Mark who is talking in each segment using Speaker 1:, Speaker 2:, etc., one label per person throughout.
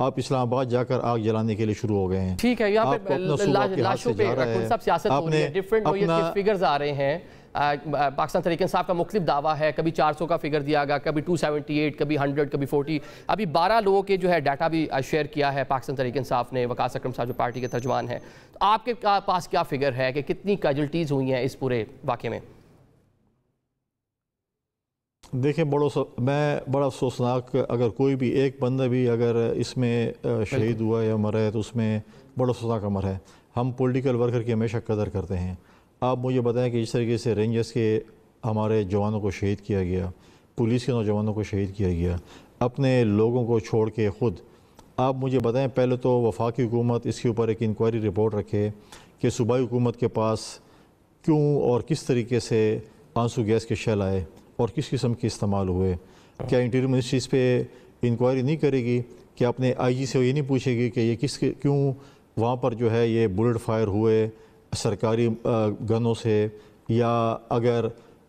Speaker 1: آپ اسلام آباد جا کر آگ جلانے کے لیے شروع ہو گئے ہیں.
Speaker 2: ٹھیک ہے, یہاں پہ لاشوں پہ سب سیاست ہو رہی ہے, ڈیفرنٹ نوعیت کے فگرز آ رہے ہیں. پاکستان تحریک انصاف کا مختلف دعویٰ ہے, کبھی 400 کا فگر دیا گیا, کبھی 278, کبھی 100, کبھی 40. ابھی 12 لوگوں کے جو ہے ڈیٹا بھی شیئر کیا ہے پاکستان تحریک انصاف نے, وقاص اکرم صاحب جو پارٹی کے ترجمان ہیں. تو آپ کے پاس کیا فگر ہے کہ کتنی کیجولٹیز ہوئی ہیں اس پورے واقعے میں؟
Speaker 1: دیکھیں میں بڑا افسوسناک, اگر کوئی بھی ایک بندہ بھی اگر اس میں شہید ہوا یا مرا ہے تو اس میں بڑا افسوسناک امر ہے. ہم پولیٹیکل ورکر کی ہمیشہ قدر کرتے ہیں. آپ مجھے بتائیں کہ جس طریقے سے رینجرز کے ہمارے جوانوں کو شہید کیا گیا, پولیس کے نوجوانوں کو شہید کیا گیا, اپنے لوگوں کو چھوڑ کے خود. آپ مجھے بتائیں, پہلے تو وفاقی حکومت اس کے اوپر ایک انکوائری رپورٹ رکھے کہ صوبائی حکومت کے پاس کیوں اور کس طریقے سے آنسو گیس کے شیل آئے اور کس قسم کے استعمال ہوئے. کیا انٹیریئر منسٹری اس پہ انکوائری نہیں کرے گی؟ کہ اپنے آئی جی سے یہ نہیں پوچھے گی کہ یہ کیوں وہاں پر جو ہے یہ بلٹ فائر ہوئے سرکاری گنوں سے, یا اگر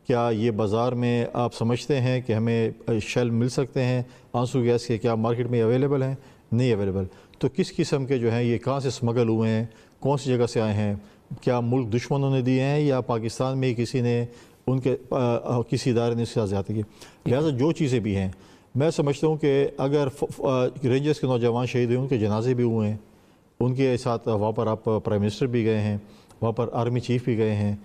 Speaker 1: کیا یہ بازار میں آپ سمجھتے ہیں کہ ہمیں شیل مل سکتے ہیں آنسو گیس کے, کیا مارکیٹ میں اویلیبل ہیں؟ نہیں اویلیبل. تو کس قسم کے جو ہیں یہ کہاں سے سمگل ہوئے ہیں, کون سی جگہ سے آئے ہیں؟ کیا ملک دشمنوں نے دیے ہیں یا پاکستان میں کسی نے ان کے کسی ادارے نے اس سے زیادتی کی؟ لہٰذا جو چیزیں بھی ہیں, میں سمجھتا ہوں کہ اگر رینجرز کے نوجوان شہید ہوئے, ان کے جنازے بھی ہوئے ہیں, ان کے ساتھ وہاں پر آپ پرائم منسٹر بھی گئے ہیں, وہاں پر آرمی چیف بھی گئے ہیں.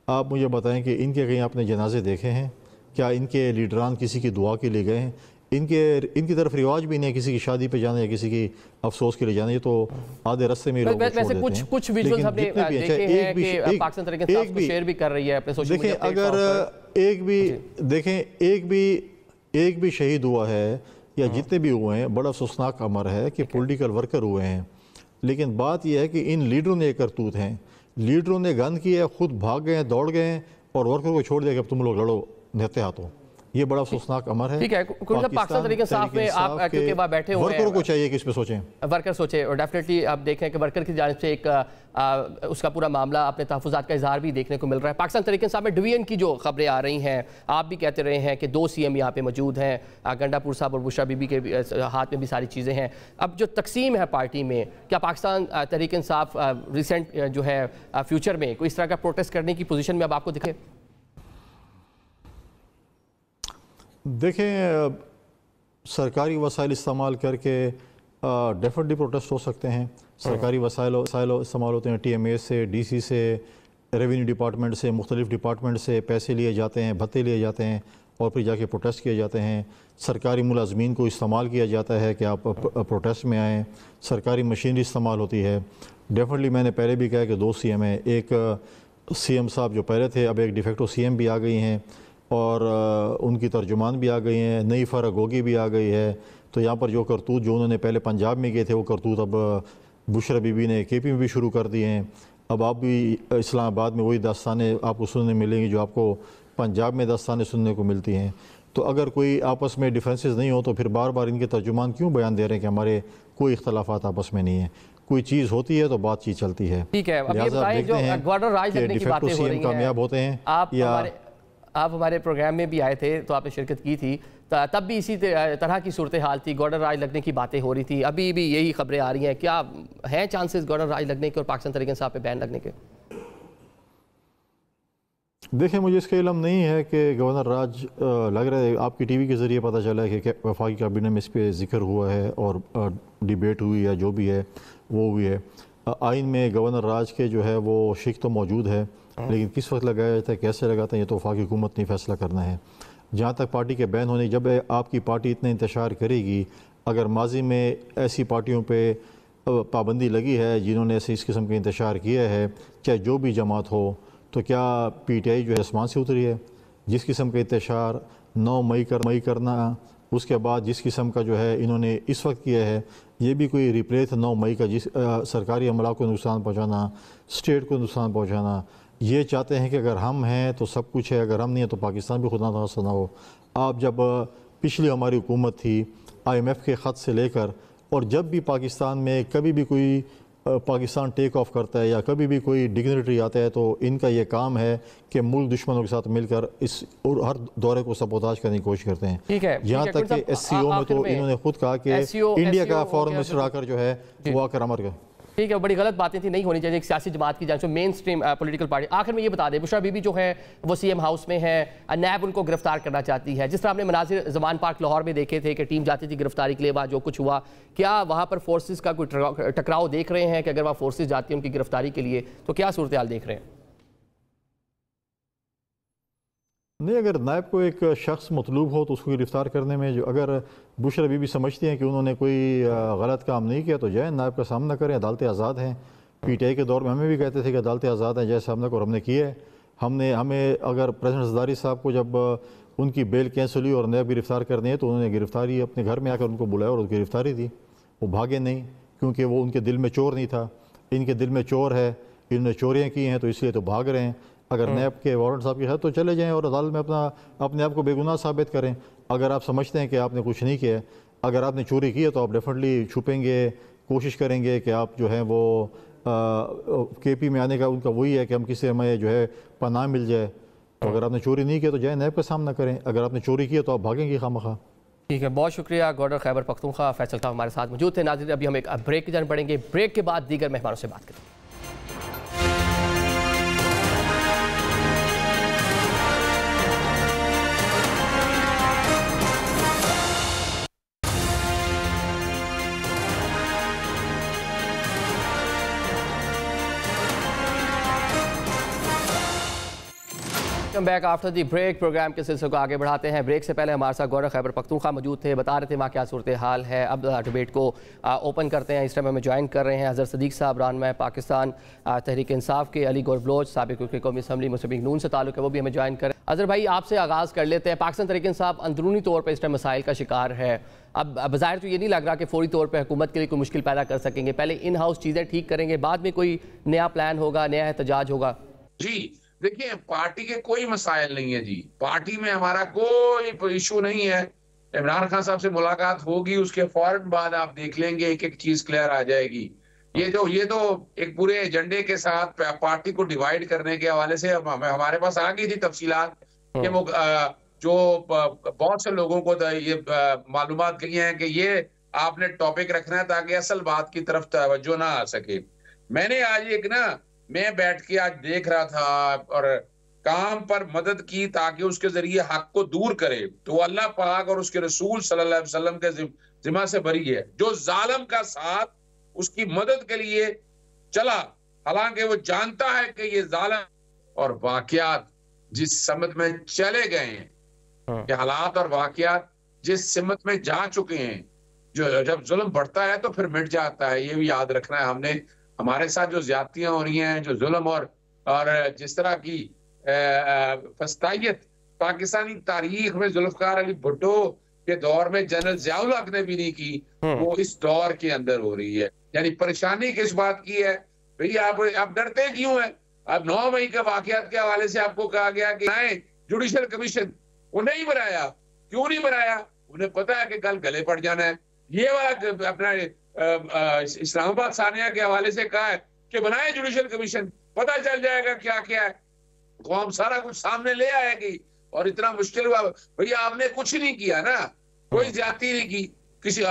Speaker 1: آپ مجھے بتائیں کہ ان کے کہیں آپ نے جنازے دیکھے ہیں؟ کیا ان کے لیڈران کسی کی دعا کے لیے گئے ہیں؟ ان کی طرف رواج بھی نہیں ہے کسی کی شادی پہ جانا یا کسی کی افسوس کے لیے جانا, یہ تو آدھے رستے میں لوگ چھوڑ دیتے ہیں.
Speaker 2: کچھ ویژولز ہم نے دیکھے ہیں کہ پاکستان تحریک انصاف کو شیئر بھی کر رہی ہے اپنے سوشل میڈیا
Speaker 1: پلیٹ فارم پر. اگر ایک بھی شہید ہوا ہے یا جتنے بھی ہوئے ہیں, بڑا افسوسناک امر ہے کہ پولیٹیکل ورکر ہوئے ہیں. لیکن بات یہ ہے کہ ان لیڈروں نے ایک کرتوت ہیں, لیڈروں نے گند کی ہے, خود بھاگ گئے ہیں, دوڑ گئے ہیں اور ورکر کو چھوڑ دیا کہ اب تم لوگ لڑو نہتے ہاتھوں. یہ بڑا افسوسناک امر ہے.
Speaker 2: ٹھیک ہے, پاکستان تحریک انصاف میں آپ کیونکہ وہاں بیٹھے ہوئے ہیں,
Speaker 1: ورکروں کو چاہیے کہ اس پہ سوچیں,
Speaker 2: ورکر سوچیں. اور ڈیفینیٹلی آپ دیکھیں کہ ورکر کی جانب سے ایک اس کا پورا معاملہ اپنے تحفظات کا اظہار بھی دیکھنے کو مل رہا ہے. پاکستان تحریک انصاف میں ڈویژن کی جو خبریں آ رہی ہیں, آپ بھی کہتے رہے ہیں کہ 2 CM یہاں پہ موجود ہیں, گنڈا پور صاحب اور بشرا بی بی کے ہاتھ میں بھی ساری چیزیں ہیں. اب جو تقسیم ہے پارٹی میں, کیا پاکستان تحریک انصاف ریسنٹ جو ہے فیوچر میں کوئی اس طرح کا پروٹیسٹ کرنے کی پوزیشن میں اب آپ کو دکھے؟
Speaker 1: دیکھیں, سرکاری وسائل استعمال کر کے ڈیفینیٹلی پروٹیسٹ ہو سکتے ہیں. سرکاری وسائل استعمال ہوتے ہیں, TMA سے, DC سے, ریونیو ڈپارٹمنٹ سے, مختلف ڈپارٹمنٹ سے پیسے لیے جاتے ہیں, بھتے لیے جاتے ہیں اور پھر جا کے پروٹیسٹ کیے جاتے ہیں. سرکاری ملازمین کو استعمال کیا جاتا ہے کہ آپ پروٹیسٹ میں آئیں. سرکاری مشینری استعمال ہوتی ہے. ڈیفینیٹلی میں نے پہلے بھی کہا کہ 2 CM ہیں, ایک CM صاحب جو پہلے تھے, اب ایک ڈیفیکٹو CM بھی آ گئی ہیں اور ان کی ترجمان بھی آ گئی ہیں, نئی فراگوگی بھی آ گئی ہے. تو یہاں پر جو کرتوت جو انہوں نے پہلے پنجاب میں گئے تھے, وہ کرتوت اب بشرا بی بی نے KP میں بھی شروع کر دیے ہیں. اب آپ بھی اسلام آباد میں وہی داستانیں آپ کو سننے ملیں گی جو آپ کو پنجاب میں داستانیں سننے کو ملتی ہیں. تو اگر کوئی آپس میں ڈیفرنسز نہیں ہو تو پھر بار بار ان کے ترجمان کیوں بیان دے رہے ہیں کہ ہمارے کوئی اختلافات آپس میں نہیں ہیں؟ کوئی چیز ہوتی ہے تو بات چیت چلتی ہے.
Speaker 2: ٹھیک ہے, اب یہ بتائیں جو گورنر راج لگنے کی باتیں ہو رہی ہیں,
Speaker 1: کامیاب ہوتے ہیں.
Speaker 2: آپ ہمارے پروگرام میں بھی آئے تھے تو آپ نے شرکت کی تھی, تب بھی اسی طرح کی صورتحال تھی, گورنر راج لگنے کی باتیں ہو رہی تھی. ابھی بھی یہی خبریں آ رہی ہیں, کیا ہیں چانسز گورنر راج لگنے کے اور پاکستان تحریک انصاف پہ بین لگنے کے؟
Speaker 1: دیکھیں, مجھے اس کا علم نہیں ہے کہ گورنر راج لگ رہا ہے. آپ کی ٹی وی کے ذریعے پتہ چلا ہے کہ وفاقی کابینہ میں اس پہ ذکر ہوا ہے اور ڈیبیٹ ہوئی یا جو بھی ہے وہ ہوئی ہے. آئین میں گورنر راج کے جو ہے وہ شک تو موجود ہے, لیکن کس وقت لگایا جاتا ہے, کیسے لگاتا ہے, یہ تو وفاقی حکومت نے فیصلہ کرنا ہے. جہاں تک پارٹی کے بین ہونے, جب آپ کی پارٹی اتنا انتشار کرے گی, اگر ماضی میں ایسی پارٹیوں پہ پابندی لگی ہے جنہوں نے ایسے اس قسم کا انتشار کیا ہے, چاہے جو بھی جماعت ہو, تو کیا PTI جو ہے آسمان سے اتری ہے؟ جس قسم کا انتشار 9 مئی کرنا, اس کے بعد جس قسم کا جو ہے انہوں نے اس وقت کیا ہے, یہ بھی کوئی ریپلیس 9 مئی کا, جس سرکاری عملہ کو نقصان پہنچانا, اسٹیٹ کو نقصان پہنچانا. یہ چاہتے ہیں کہ اگر ہم ہیں تو سب کچھ ہے, اگر ہم نہیں ہیں تو پاکستان بھی خدا نخواستہ نہ ہو. آپ جب پچھلی ہماری حکومت تھی IMF کے خط سے لے کر, اور جب بھی پاکستان میں کبھی بھی کوئی پاکستان ٹیک آف کرتا ہے یا کبھی بھی کوئی ڈگنیٹری آتا ہے تو ان کا یہ کام ہے کہ ملک دشمنوں کے ساتھ مل کر اس اور ہر دورے کو سبوتاژ کرنے کی کوشش کرتے ہیں. یہاں تک کہ ایس سی او میں تو انہوں نے خود کہا کہ انڈیا کا فورن منسٹر آ کر جو ہے وہ آ کر امر کا.
Speaker 2: ٹھیک ہے, بڑی غلط باتیں تھی, نہیں ہونی چاہیے ایک سیاسی جماعت کی جانب سے, مین سٹریم پولیٹیکل پارٹی. آخر میں یہ بتا دیں, بشرا بی بی جو ہے وہ سی ایم ہاؤس میں ہے, نیب ان کو گرفتار کرنا چاہتی ہے. جس طرح ہم نے مناظر زمان پارک لاہور میں دیکھے تھے کہ ٹیم جاتی تھی گرفتاری کے لیے, وہاں جو کچھ ہوا, کیا وہاں پر فورسز کا کوئی ٹکراؤ دیکھ رہے ہیں کہ اگر وہاں فورسز جاتی ہیں ان کی گرفتاری کے لیے تو کیا صورتحال دیکھ رہے ہیں؟
Speaker 1: نہیں, اگر نائب کو ایک شخص مطلوب ہو تو اس کو گرفتار کرنے میں جو اگر بشرا بی بی سمجھتی ہیں کہ انہوں نے کوئی غلط کام نہیں کیا تو جائیں نائب کا سامنا کریں. عدالتیں آزاد ہیں. پی ٹی آئی کے دور میں ہمیں بھی کہتے تھے کہ عدالتیں آزاد ہیں, جیسے سامنا کو ہم نے کیا ہے. ہمیں اگر پریزیڈنٹ زرداری صاحب کو جب ان کی بیل کینسل ہوئی اور نائب گرفتار کرنے ہیں تو انہوں نے گرفتاری اپنے گھر میں آ کر ان کو بلایا اور گرفتاری دی. وہ بھاگے نہیں کیونکہ وہ ان کے دل میں چور نہیں تھا. ان کے دل میں چور ہے, انہوں نے چوریاں کی ہیں تو اس لیے تو بھاگ رہے ہیں. اگر نیب کے وارنٹ صاحب کے خیر تو چلے جائیں اور عدالت میں اپنے آپ کو بے گناہ ثابت کریں. اگر آپ سمجھتے ہیں کہ آپ نے کچھ نہیں کیا, اگر آپ نے چوری کی ہے تو آپ ڈیفینیٹلی چھپیں گے, کوشش کریں گے کہ آپ جو ہیں وہ کے پی میں آنے کا ان کا وہی ہے کہ ہم کسی ہمیں جو ہے پناہ مل جائے. تو اگر آپ نے چوری نہیں کیا تو جائیں نیب کا سامنا کریں. اگر آپ نے چوری کی ہے تو آپ بھاگیں گے خواہ.
Speaker 2: ٹھیک ہے, بہت شکریہ. گورنر خیبر پختونخوا فیصل خان ہمارے ساتھ موجود تھے. ناظرین, ابھی ہم ایک بریک کی جانب بڑھیں گے. بریک کے بعد دیگر مہمانوں سے بات کریں گے. Back after the break, programme کے سلسلے کو آگے بڑھاتے ہیں. بریک سے پہلے ہمارے ساتھ گورنر خیبر پختونخوا موجود تھے, بتا رہے تھے وہاں کیا صورتحال ہے. اب ڈیبیٹ کو اوپن کرتے ہیں. اس ٹائم ہمیں جوائن کر رہے ہیں حضرت صدیق صاحب, رہنما پاکستان تحریک انصاف کے, علی گور بلوچ سابق رکن قومی اسمبلی مسلم لیگ نون سے تعلق ہے, وہ بھی ہمیں جوائن کر رہے ہیں. حضرت بھائی, آپ سے آغاز کر لیتے ہیں. پاکستان تحریک انصاف اندرونی طور پر اس ٹائم مسائل کا شکار ہے. اب بظاہر تو یہ نہیں لگ رہا کہ فوری طور پہ حکومت کے لیے کوئی مشکل پیدا کر سکیں گے. پہلے ان ہاؤس چیزیں ٹھیک کریں گے, بعد میں کوئی نیا پلان ہوگا, نیا احتجاج ہوگا.
Speaker 3: جی دیکھیں, پارٹی کے کوئی مسائل نہیں ہے جی. پارٹی میں ہمارا کوئی ایشو نہیں ہے. عمران خان صاحب سے ملاقات ہوگی, اس کے فوراً بعد آپ دیکھ لیں گے ایک ایک چیز کلیئر آ جائے گی. یہ تو ایک پورے ایجنڈے کے ساتھ پارٹی کو ڈیوائیڈ کرنے کے حوالے سے ہمارے پاس آ گئی تھی تفصیلات کہ وہ جو بہت سے لوگوں کو یہ معلومات گئی ہیں کہ یہ آپ نے ٹاپک رکھنا ہے تاکہ اصل بات کی طرف توجہ نہ آ سکے. میں نے آج میں بیٹھ کے آج دیکھ رہا تھا اور کام پر مدد کی تاکہ اس کے ذریعے حق کو دور کرے, تو اللہ پاک اور اس کے رسول صلی اللہ علیہ وسلم کے ذمہ سے بری ہے. جو ظالم کا ساتھ اس کی مدد کے لیے چلا, حالانکہ وہ جانتا ہے کہ یہ ظالم, اور واقعات جس سمت میں چلے گئے ہیں, کہ حالات اور واقعات جس سمت میں جا چکے ہیں, جو جب ظلم بڑھتا ہے تو پھر مٹ جاتا ہے. یہ بھی یاد رکھنا ہے ہم نے. ہمارے ساتھ جو زیادتیاں ہو رہی ہیں, جو ظلم اور جس طرح کی فسطائیت پاکستانی تاریخ میں ذوالفقار علی بھٹو کے دور میں جنرل ضیاء الحق نے بھی نہیں کی, وہ اس دور کے اندر ہو رہی ہے. یعنی پریشانی کس بات کی ہے بھئی, آپ ڈرتے کیوں ہیں؟ اب 9 مئی کے واقعات کے حوالے سے آپ کو کہا گیا کہ جوڈیشل کمیشن, وہ نہیں بنایا. کیوں نہیں بنایا؟ انہیں پتا ہے کہ کل گلے پڑ جانا ہے. یہ والا اپنا اسلام آباد ثانیہ کے حوالے سے کہا ہے کہ بنائے جوڈیشل کمیشن, پتہ چل جائے گا کیا کیا ہے, قوم سارا کچھ سامنے لے آئے گی. اور اتنا مشکل ہوا بھئی, آپ نے کچھ نہیں کیا نا, کوئی زیادتی نہیں کی کسی.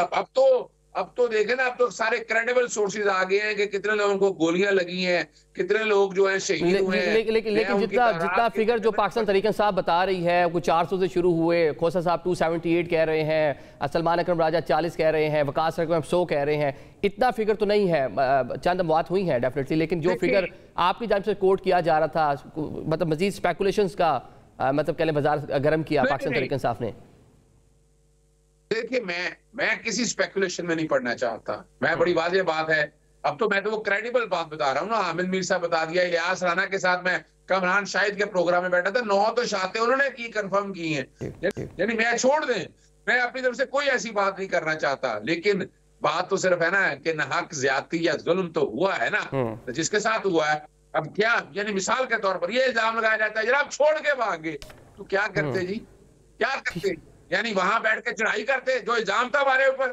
Speaker 3: اب تو دیکھیں نا, اب تو سارے کریڈیبل سورسز آ گئے ہیں کہ کتنے لوگوں کو گولیاں لگی ہیں, کتنے لوگ جو ہیں شہید ہوئے ہیں.
Speaker 2: لیکن جتنا فگر جو پاکستان تحریک انصاف بتا رہی ہے, کوئی 400 سے شروع ہوئے, کھوسا صاحب 278 کہہ رہے ہیں, سلمان اکرم راجہ 40 کہہ رہے ہیں, وقاص اکرم 100 کہہ رہے ہیں. اتنا فگر تو نہیں ہے, چند اموات ہوئی ہیں ڈیفینیٹلی, لیکن جو فگر آپ کی جانب سے کوٹ کیا جا رہا تھا, مطلب مزید اسپیکولیشنز کا مطلب کہلیں بازار گرم کیا پاکستان تحریک انصاف نے.
Speaker 3: دیکھیں, میں کسی اسپیکولیشن میں نہیں پڑھنا چاہتا. میں بڑی واضح بات ہے, اب تو میں تو وہ کریڈیبل بات بتا رہا ہوں نا. حامد میر صاحب بتا دیا, الیاس رانا کے ساتھ میں کامران شاہد کے پروگرام میں بیٹھا تھا, 9 تو شاہدیں انہوں نے کی کنفرم کی ہیں. یعنی میں چھوڑ دیں, میں اپنی طرف سے کوئی ایسی بات نہیں کرنا چاہتا, لیکن بات تو صرف ہے نا کہ ناحق زیادتی یا ظلم تو ہوا ہے نا, جس کے ساتھ ہوا ہے. اب کیا, یعنی مثال کے طور پر یہ الزام لگایا جاتا ہے جناب چھوڑ کے بھاگے, تو کیا کرتے جی, کیا کرتے؟ یعنی وہاں بیٹھ کے چڑھائی کرتے, جو الزام تھا ہمارے اوپر,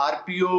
Speaker 4: RPO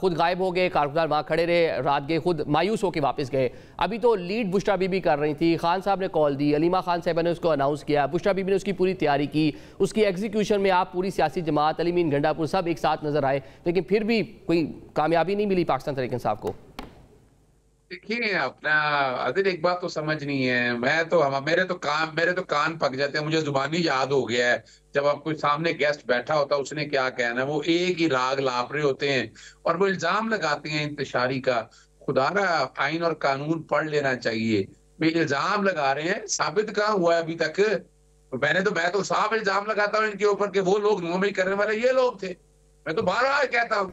Speaker 2: خود غائب ہو گئے، کارکردار وہاں کھڑے رہے، رات گئے، خود مایوس ہو کے واپس گئے. ابھی تو لیڈ بشرا بی بی کر رہی تھی، خان صاحب نے کال دی، علیمہ خان صاحبہ نے اس کو اناؤنس کیا، بشرا بی بی نے اس کی پوری تیاری کی، اس کی ایگزیکیوشن میں آپ پوری سیاسی جماعت، علی مین گھنڈا پور سب ایک ساتھ نظر آئے، لیکن پھر بھی کوئی کامیابی نہیں ملی پاکستان تحریک انصاف کو.
Speaker 3: دیکھیے اپنا عادل ایک بات تو سمجھنی ہے، میرے تو کان پک جاتے ہیں. مجھے زبانی یاد ہو گیا ہے جب آپ کوئی سامنے گیسٹ بیٹھا ہوتا ہے اس نے کیا کہنا ہے، وہ ایک ہی راگ لاپ رہے ہوتے ہیں اور وہ الزام لگاتے ہیں انتشاری کا. خدا را آئین اور قانون پڑھ لینا چاہیے. وہ الزام لگا رہے ہیں، ثابت کہاں ہوا ہے ابھی تک؟ میں تو صاف الزام لگاتا ہوں ان کے اوپر کہ وہ لوگ نومئی کرنے والے یہ لوگ تھے. میں تو بار بار کہتا ہوں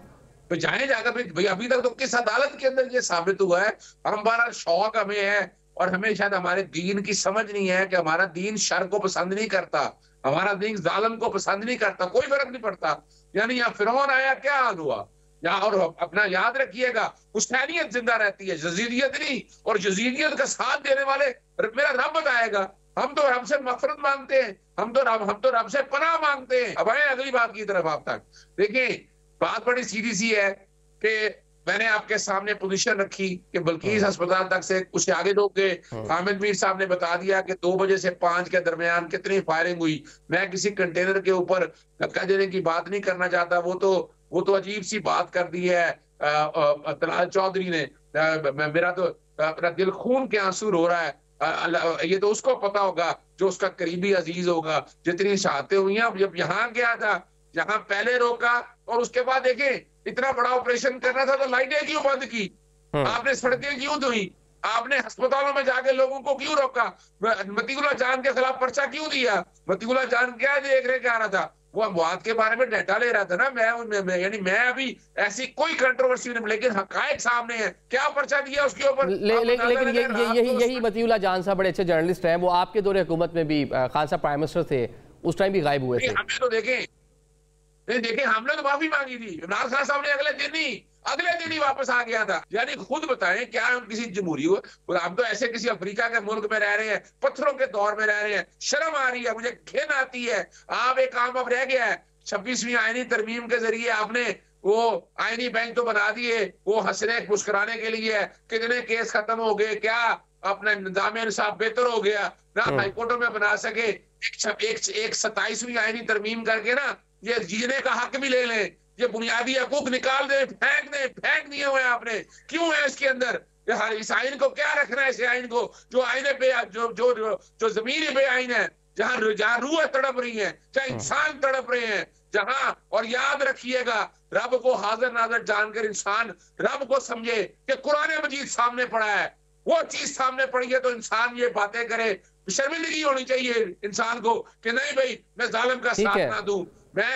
Speaker 3: جائیں جا کر بھئی ابھی تک تو کس عدالت کے اندر یہ ثابت ہوا ہے؟ ہمارا شوق ہمیں ہے اور ہمیں شاید ہمارے دین کی سمجھ نہیں ہے کہ ہمارا دین شر کو پسند نہیں کرتا، ہمارا دین ظالم کو پسند نہیں کرتا، کوئی فرق نہیں پڑتا. یعنی یہاں فرعون آیا کیا حال ہوا یہاں؟ اور اپنا یاد رکھیے گا حسینیت زندہ رہتی ہے، یزیدیت نہیں. اور یزیدیت کا ساتھ دینے والے میرا رب بتائے گا. ہم تو رب سے مغفرت مانگتے ہیں، ہم تو رب سے پناہ مانگتے ہیں. اب آئیں اگلی بات کی طرف. آپ تک دیکھیں بات بڑی سیدھی سی ہے کہ میں نے آپ کے سامنے پوزیشن رکھی کہ بلقیس ہسپتال تک سے کچھ آگے لوگ گئے. حامد میر صاحب نے بتا دیا کہ 2 بجے سے 5 کے درمیان کتنی فائرنگ ہوئی. میں کسی کنٹینر کے اوپر دھکا دینے کی بات نہیں کرنا چاہتا، وہ تو عجیب سی بات کر دی ہے طلال چودھری نے. میرا تو اپنا دل خون کے آنسو رو رہا ہے. یہ تو اس کو پتا ہوگا جو اس کا قریبی عزیز ہوگا. جتنی شہادتیں ہوئی ہیں، جب یہاں گیا تھا یہاں پہلے روکا اور اس کے بعد دیکھیں اتنا بڑا آپریشن کرنا تھا تو لائٹیں کیوں بند کی؟ آپ نے سڑکیں کیوں دھوئی؟ آپ نے ہسپتالوں میں جا کے لوگوں کو کیوں روکا؟ مطیع اللہ جان کے خلاف پرچہ کیوں دیا؟ مطیع اللہ جان کیا دیکھ رہے کیا رہا تھا؟ وہ اموات کے بارے میں ڈیٹا لے رہا تھا نا. میں ابھی ایسی کوئی کنٹروورسی نہیں، لیکن حقائق سامنے ہیں. کیا پرچہ دیا اس کے اوپر؟
Speaker 2: لیکن یہی مطیع اللہ جان صاحب بڑے اچھے جرنلسٹ ہیں، وہ آپ کے دور حکومت میں بھی خان صاحب پرائم منسٹر تھے، اس ٹائم بھی غائب ہوئے تھے.
Speaker 3: ہم نے تو دیکھیں ہم نے تو معافی مانگی تھی. عمران خان صاحب نے اگلے دن ہی واپس آ گیا تھا. یعنی خود بتائیں کیا ہم کسی جمہوری ہو؟ ہم تو ایسے کسی افریقہ کے ملک میں رہ رہے ہیں، پتھروں کے دور میں رہ رہے ہیں. شرم آ رہی ہے، مجھے گھن آتی ہے. آپ ایک کام اب رہ گیا ہے 26ویں آئینی ترمیم کے ذریعے آپ نے وہ آئینی بینچ تو بنا دیے، وہ ہنسنے مسکرانے کے لیے کتنے کیس ختم ہو گئے. کیا اپنا نظام انصاف بہتر ہو گیا؟ نہ ہائی کورٹوں میں بنا سکے. ایک 27ویں آئینی ترمیم کر کے نا یہ جینے کا حق بھی لے لیں. یہ بنیادی حقوق نکال دیں، پھینک دیے ہوئے آپ نے. کیوں ہے اس کے اندر؟ اس آئین کو کیا رکھنا ہے؟ اس آئین کو جو آئین پہ جو زمین پہ آئین ہے، جہاں روح تڑپ رہی ہیں، جہاں انسان تڑپ رہے ہیں، جہاں. اور یاد رکھیے گا رب کو حاضر ناظر جان کر انسان رب کو سمجھے کہ قرآن مجید سامنے پڑا ہے. وہ چیز سامنے پڑی ہے تو انسان یہ باتیں کرے. شرمندگی ہونی چاہیے انسان کو کہ نہیں بھائی میں ظالم کا ساتھ نہ دوں، میں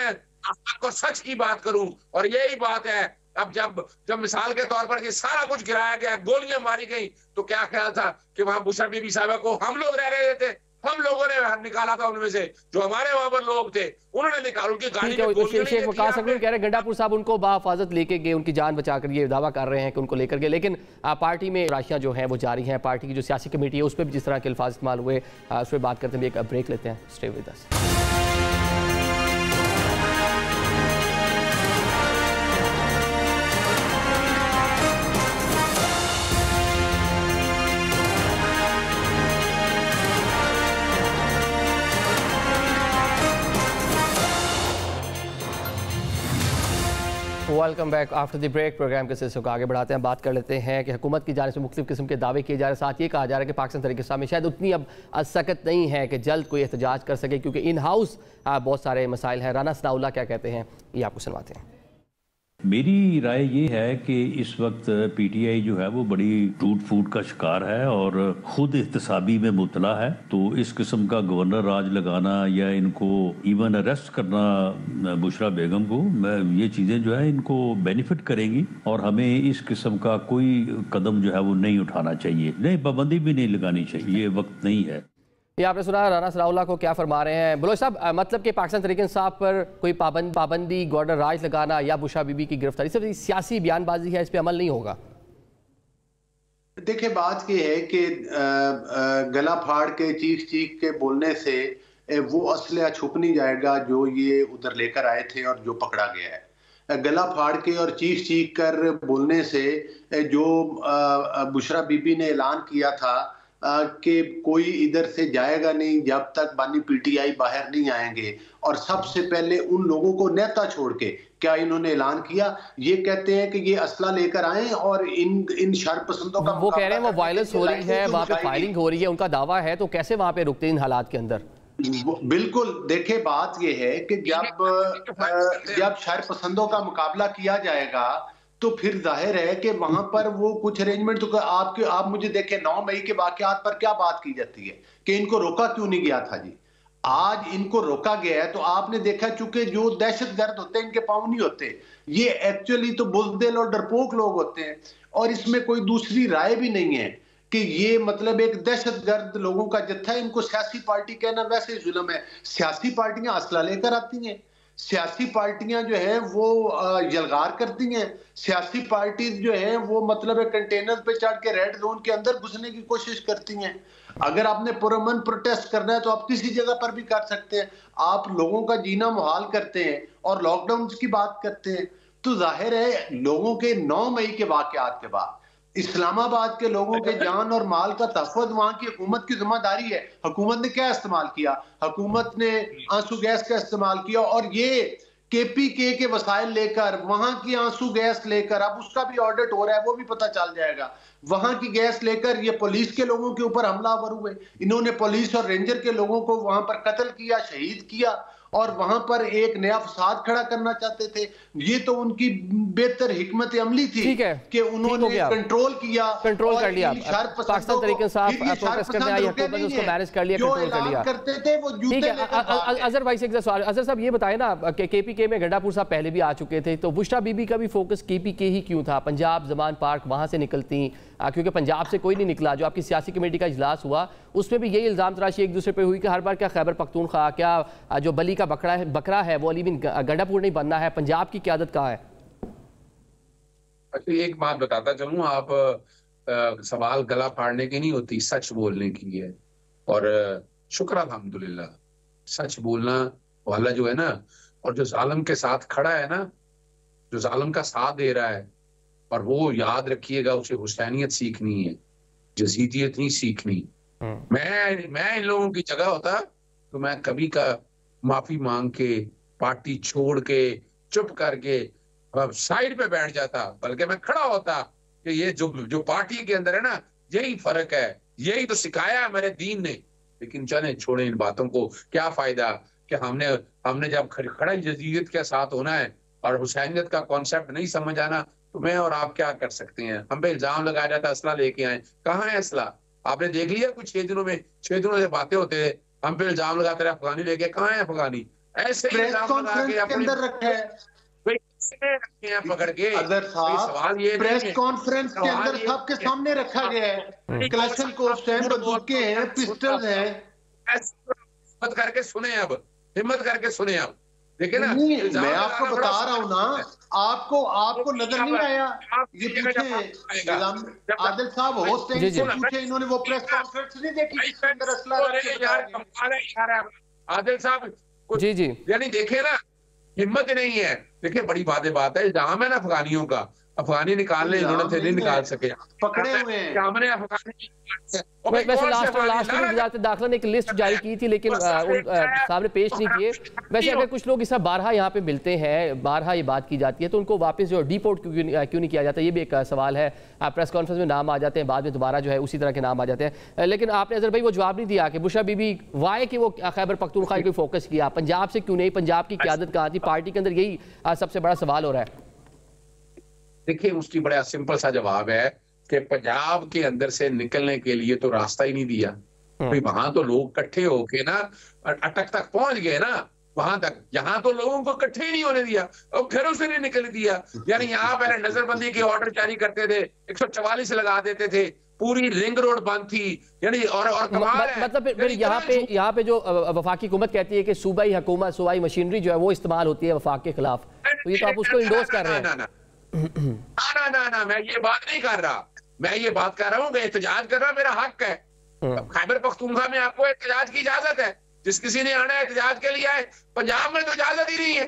Speaker 3: آپ کو سچ کی بات کروں. اور یہی بات ہے. اب جب مثال کے طور پر یہ سارا کچھ گرایا گیا، گولیاں ماری گئی، تو کیا خیال تھا کہ وہاں بشرا بی بی صاحبہ کو ہم لوگ رہ رہے تھے؟ ہم لوگوں نے نکالا تھا ان میں سے، جو ہمارے وہاں پر لوگ تھے انہوں نے نکالا. ان کی گاڑی میں گولیاں
Speaker 2: شیخ وقاص اکرم کہہ رہے ہیں گھنٹا پور صاحب ان کو بحفاظت لے کے گئے، ان کی جان بچا کر یہ دعویٰ کر رہے ہیں کہ ان کو لے کر گئے. لیکن پارٹی میں راشیاں جو ہیں وہ جاری ہیں. پارٹی کی جو سیاسی کمیٹی ہے اس پہ بھی جس طرح کے الفاظ استعمال ہوئے اس پہ بات کرتے ہیں. ایک بریک لیتے ہیں. Stay with us. Welcome back after the break. Programme کے سلسلے کو آگے بڑھاتے ہیں. بات کر لیتے ہیں کہ حکومت کی جانب سے مختلف قسم کے دعوے کیے جا رہے ہیں. ساتھ یہ کہا جا رہا ہے کہ پاکستان تحریک انصاف میں شاید اتنی اب سخت نہیں ہے کہ جلد کوئی احتجاج کر سکے، کیونکہ ان ہاؤس بہت سارے مسائل ہیں. رانا ثناء اللہ کیا کہتے ہیں یہ آپ کو سنواتے ہیں.
Speaker 5: میری رائے یہ ہے کہ اس وقت پی ٹی آئی جو ہے وہ بڑی ٹوٹ پھوٹ کا شکار ہے اور خود احتسابی میں مبتلا ہے. تو اس قسم کا گورنر راج لگانا یا ان کو ایون اریسٹ کرنا بشرا بیگم کو، یہ چیزیں جو ہے ان کو بینیفٹ کریں گی اور ہمیں اس قسم کا کوئی قدم جو ہے وہ نہیں اٹھانا چاہیے. نہیں، پابندی بھی نہیں لگانی چاہیے، یہ وقت نہیں ہے.
Speaker 2: یہ آپ نے سنا رانا ثناء اللہ کو کیا فرما رہے ہیں. بلوچ صاحب، مطلب کہ پاکستان تحریک انصاف پر کوئی پابندی، گورنر راج لگانا یا بشرا بی بی کی گرفتاری صرف سیاسی بیان بازی ہے، اس پہ عمل نہیں ہوگا؟
Speaker 4: دیکھیں بات یہ ہے کہ گلا پھاڑ کے چیخ کے بولنے سے وہ اسلحہ چھپ نہیں جائے گا جو یہ ادھر لے کر آئے تھے اور جو پکڑا گیا ہے. گلا پھاڑ کے اور چیخ چیخ کر بولنے سے جو بشرا بی بی نے اعلان کیا تھا کہ کوئی ادھر سے جائے گا نہیں جب تک بانی پی ٹی آئی باہر نہیں آئیں گے، اور سب سے پہلے ان لوگوں کو نیتا چھوڑ کے کیا انہوں نے اعلان کیا، یہ کہتے ہیں کہ یہ اسلحہ لے کر آئیں اور ان شر پسندوں کا
Speaker 2: وہ کہہ رہے ہیں وہ وائلنس ہو رہی ہے، وہاں پہ فائرنگ ہو رہی ہے، ان کا دعویٰ ہے، تو کیسے وہاں پہ رکتے ان حالات کے اندر؟
Speaker 4: بالکل، دیکھیں بات یہ ہے کہ جب شر پسندوں کا مقابلہ کیا جائے گا تو پھر ظاہر ہے کہ وہاں پر وہ کچھ ارینجمنٹ، آپ مجھے دیکھیں 9 مئی کے واقعات پر کیا بات کی جاتی ہے کہ ان کو روکا کیوں نہیں گیا تھا جی؟ آج ان کو روکا گیا ہے تو آپ نے دیکھا چونکہ جو دہشت گرد ہوتے ہیں ان کے پاؤں نہیں ہوتے، یہ ایکچولی تو بزدل اور ڈرپوک لوگ ہوتے ہیں، اور اس میں کوئی دوسری رائے بھی نہیں ہے کہ یہ مطلب ایک دہشت گرد لوگوں کا جتھا ہے۔ ان کو سیاسی پارٹی کہنا ویسے ہی ظلم ہے۔ سیاسی پارٹیاں اسلحہ لے کر آتی ہیں، سیاسی پارٹیاں جو ہیں وہ یلغار کرتی ہیں، سیاسی پارٹیز جو ہیں وہ مطلب کنٹینر پہ چڑھ کے ریڈ زون کے اندر گھسنے کی کوشش کرتی ہیں۔ اگر آپ نے پرامن پروٹیسٹ کرنا ہے تو آپ کسی جگہ پر بھی کر سکتے ہیں، آپ لوگوں کا جینا محال کرتے ہیں اور لاک ڈاؤن کی بات کرتے ہیں، تو ظاہر ہے لوگوں کے 9 مئی کے واقعات کے بعد اسلام آباد کے لوگوں کے جان اور مال کا تحفظ وہاں کی حکومت کی ذمہ داری ہے۔ حکومت نے کیا استعمال کیا؟ حکومت نے آنسو گیس کا استعمال کیا، اور یہ کے پی کے وسائل لے کر وہاں کی آنسو گیس لے کر، اب اس کا بھی آڈٹ ہو رہا ہے، وہ بھی پتہ چل جائے گا، وہاں کی گیس لے کر یہ پولیس کے لوگوں کے اوپر حملہ آور ہوئے، انہوں نے پولیس اور رینجر کے لوگوں کو وہاں پر قتل کیا، شہید کیا، اور وہاں پر ایک نیا فساد کھڑا کرنا چاہتے تھے۔ یہ تو ان کی بہتر حکمت عملی تھی کہ انہوں نے کنٹرول کیا،
Speaker 2: کنٹرول کر لیا، پاکستان تحریک انصاف پروٹیسٹ کرنے آئی حکومت نے اس کو مینج کر لیا، کنٹرول کر لیا۔ ٹھیک ہے، اظہر بھائی سے ایک سوال، اظہر صاحب یہ بتائیں نا کہ کے پی کے میں گنڈا پور صاحب پہلے بھی آ چکے تھے، تو بشرا بی بی کا بھی فوکس کے پی کے ہی کیوں تھا؟ پنجاب زمان پارک وہاں سے نکلتی، کیونکہ پنجاب سے کوئی نہیں نکلا۔ جو آپ کی سیاسی کمیٹی کا اجلاس ہوا اس میں بھی یہی الزام تراشی ایک دوسرے پہ ہوئی کہ ہر بار کیا خیبر پختونخوا، کیا جو بلی کا بکرا ہے وہ علی بن گنڈا پور نہیں بننا ہے، پنجاب کی قیادت کہاں ہے؟
Speaker 3: اچھا ایک بات بتاتا چلوں، آپ سوال گلا پھاڑنے کی نہیں ہوتی، سچ بولنے کی ہے، اور شکر الحمدللہ سچ بولنا والا جو ہے نا، اور جو ظالم کے ساتھ کھڑا ہے نا، جو ظالم کا ساتھ دے رہا ہے، اور وہ یاد رکھیے گا اسے حسینیت سیکھنی ہے، جزیدیت نہیں سیکھنی۔ میں ان لوگوں کی جگہ ہوتا تو میں کبھی کا معافی مانگ کے، پارٹی چھوڑ کے، چپ کر کے سائیڈ پہ بیٹھ جاتا، بلکہ میں کھڑا ہوتا کہ یہ جو پارٹی کے اندر ہے نا، یہی فرق ہے، یہی تو سکھایا ہے میرے دین نے۔ لیکن چلیں چھوڑیں ان باتوں کو، کیا فائدہ کہ ہم نے جب کھڑا جزیدیت کے ساتھ ہونا ہے اور حسینیت کا کانسیپٹ نہیں سمجھ آنا، تو میں اور آپ کیا کر سکتے ہیں؟ ہم پہ الزام لگایا جاتا اسلحہ لے کے آئے، کہاں ہے اسلحہ؟ آپ نے دیکھ لیا کچھ 6 دنوں سے باتیں ہوتے تھے، ہم پہ الزام لگاتے رہے افغانی لے کے، کہاں ہے افغانی؟ ایسے ہی الزام لگا کے اپنے پکڑ کے سوال یہ
Speaker 4: پریس کانفرنس کے اندر سب کے سامنے رکھا گیا ہے، کلاشن کوفز ہیں، بندوقیں ہیں، پسٹلز ہیں۔
Speaker 3: ہمت کر کے سنیں، اب ہمت کر کے سنیں، اب دیکھیں نا،
Speaker 4: میں آپ کو بتا رہا ہوں نا، آپ کو نظر نہیں آیا؟ یہ پوچھیں عادل صاحب، ہوسٹ ہیں سے پوچھیں، انہوں نے وہ پریس کانفرنس نہیں دیکھی جس کے اندر اسلحہ رکھے؟
Speaker 3: عادل صاحب
Speaker 2: جی
Speaker 3: یعنی دیکھیں نا، ہمت نہیں ہے۔ دیکھیں بڑی بات ہے، الزام ہے نا افغانیوں کا، افغانی نکالنے انہوں نے تھے، نہیں نکال سکے،
Speaker 4: پکڑے ہوئے ہیں۔
Speaker 2: ویسے لاسٹ میں وزارت داخلہ نے ایک لسٹ جاری کی تھی، لیکن صاحب نے پیش نہیں کیے۔ ویسے اگر کچھ لوگ اس طرح بارہا یہاں پہ ملتے ہیں، بارہا یہ بات کی جاتی ہے، تو ان کو واپس جو ڈیپورٹ کیوں نہیں کیا جاتا؟ یہ بھی ایک سوال ہے۔ پریس کانفرنس میں نام آ جاتے ہیں، بعد میں دوبارہ جو ہے اسی طرح کے نام آ جاتے ہیں، لیکن آپ نے اظہر بھائی وہ جواب نہیں دیا کہ بشرا بی بی وائے کہ وہ خیبر پختونخوا کو فوکس کیا، پنجاب سے کیوں نہیں؟ پنجاب کی قیادت کہاں تھی؟ پارٹی کے اندر یہی سب سے بڑا سوال ہو رہا ہے۔
Speaker 3: دیکھیں اس کی بڑا سمپل سا جواب ہے کہ پنجاب کے اندر سے نکلنے کے لیے تو راستہ ہی نہیں دیا، وہاں تو لوگ کٹھے ہو کے نا اٹک تک پہنچ گئے نا، وہاں تک، یہاں تو لوگوں کو کٹھے ہی نہیں ہونے دیا اور گھروں سے نہیں نکل دیا۔ یعنی یہاں پہلے نظر بندی کے آرڈر جاری کرتے تھے، 144 لگا دیتے تھے، پوری رنگ روڈ بند تھی، یعنی اور کمال ہے۔
Speaker 2: مطلب یہاں پہ جو وفاقی حکومت کہتی ہے کہ صوبائی حکومت، صوبائی مشینری جو ہے وہ استعمال ہوتی ہے وفاق کے خلاف، تو یہ تو آپ اس کو انڈورس کر رہے ہیں۔
Speaker 3: نا میں یہ بات نہیں کر رہا، میں یہ بات کر رہا ہوں کہ احتجاج کرنا میرا حق ہے۔ خیبر پختونخوا میں آپ کو احتجاج کی اجازت ہے، جس کسی نے آنا ہے احتجاج کے لیے آئے۔ پنجاب میں تو اجازت ہی نہیں ہے،